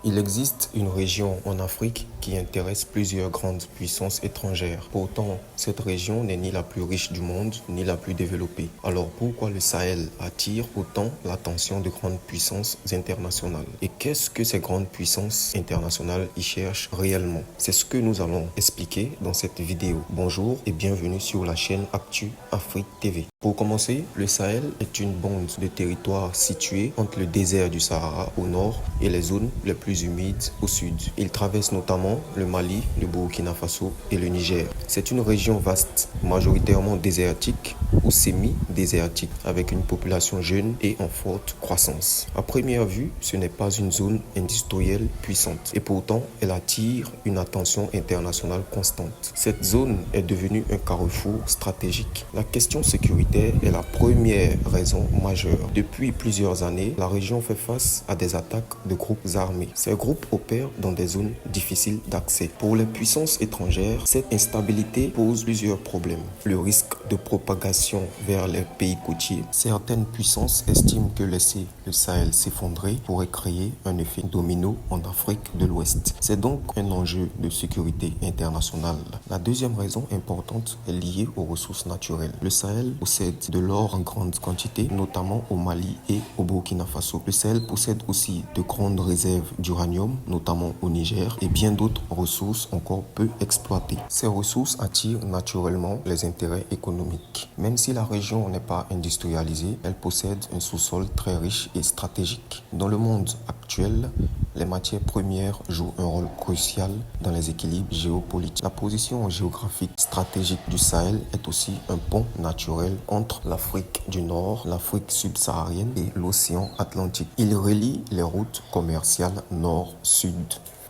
Il existe une région en Afrique qui intéresse plusieurs grandes puissances étrangères. Pourtant, cette région n'est ni la plus riche du monde, ni la plus développée. Alors pourquoi le Sahel attire autant l'attention de grandes puissances internationales? Et qu'est-ce que ces grandes puissances internationales y cherchent réellement? C'est ce que nous allons expliquer dans cette vidéo. Bonjour et bienvenue sur la chaîne Actu Afrique TV. Pour commencer, le Sahel est une bande de territoire située entre le désert du Sahara au nord et les zones les plus humides au sud. Il traverse notamment le Mali, le Burkina Faso et le Niger. C'est une région vaste, majoritairement désertique ou semi-désertique, avec une population jeune et en forte croissance. À première vue, ce n'est pas une zone industrielle puissante et pourtant elle attire une attention internationale constante. Cette zone est devenue un carrefour stratégique. La question sécuritaire est la première raison majeure. Depuis plusieurs années, la région fait face à des attaques de groupes armés. Ces groupes opèrent dans des zones difficiles d'accès. Pour les puissances étrangères, cette instabilité pose plusieurs problèmes. Le risque de propagation vers les pays côtiers. Certaines puissances estiment que laisser le Sahel s'effondrer pourrait créer un effet domino en Afrique de l'Ouest. C'est donc un enjeu de sécurité internationale. La deuxième raison importante est liée aux ressources naturelles. Le Sahel possède de l'or en grande quantité, notamment au Mali et au Burkina Faso. Le Sahel possède aussi de grandes réserves d'uranium, notamment au Niger, et bien d'autres ressources encore peu exploitées. Ces ressources attirent naturellement les intérêts économiques. Même si la région n'est pas industrialisée, elle possède un sous-sol très riche et stratégique. Dans le monde actuel, les matières premières jouent un rôle crucial dans les équilibres géopolitiques. La position géographique stratégique du Sahel est aussi un pont naturel entre l'Afrique du Nord, l'Afrique subsaharienne et l'océan Atlantique. Il relie les routes commerciales nord-sud.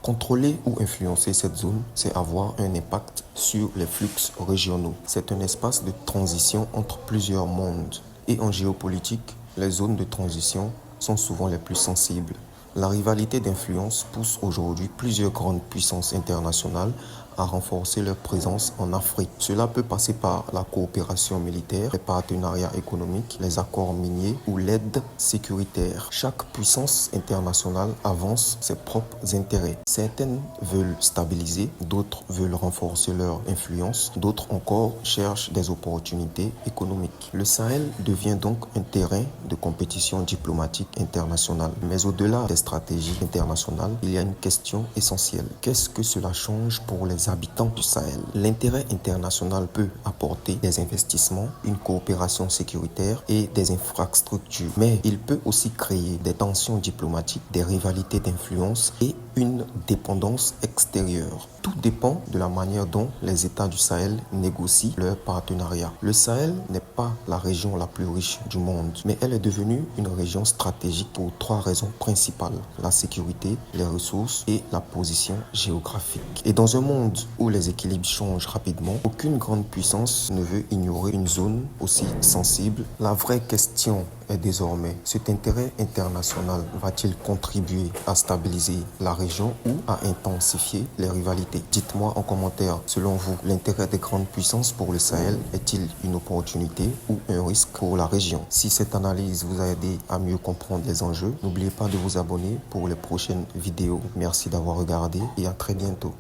Contrôler ou influencer cette zone, c'est avoir un impact sur les flux régionaux. C'est un espace de transition entre plusieurs mondes. Et en géopolitique, les zones de transition sont souvent les plus sensibles. La rivalité d'influence pousse aujourd'hui plusieurs grandes puissances internationales à renforcer leur présence en Afrique. Cela peut passer par la coopération militaire, les partenariats économiques, les accords miniers ou l'aide sécuritaire. Chaque puissance internationale avance ses propres intérêts. Certaines veulent stabiliser, d'autres veulent renforcer leur influence, d'autres encore cherchent des opportunités économiques. Le Sahel devient donc un terrain de compétition diplomatique internationale. Mais au-delà des stratégies internationales, il y a une question essentielle. Qu'est-ce que cela change pour les habitants du Sahel? L'intérêt international peut apporter des investissements, une coopération sécuritaire et des infrastructures. Mais il peut aussi créer des tensions diplomatiques, des rivalités d'influence et une dépendance extérieure. Tout dépend de la manière dont les États du Sahel négocient leur partenariat. Le Sahel n'est pas la région la plus riche du monde, mais elle est devenue une région stratégique pour trois raisons principales: la sécurité, les ressources et la position géographique. Et dans un monde où les équilibres changent rapidement, aucune grande puissance ne veut ignorer une zone aussi sensible. La vraie question est désormais, cet intérêt international va-t-il contribuer à stabiliser la région ou à intensifier les rivalités? Dites-moi en commentaire, selon vous, l'intérêt des grandes puissances pour le Sahel est-il une opportunité ou un risque pour la région? Si cette analyse vous a aidé à mieux comprendre les enjeux, n'oubliez pas de vous abonner pour les prochaines vidéos. Merci d'avoir regardé et à très bientôt.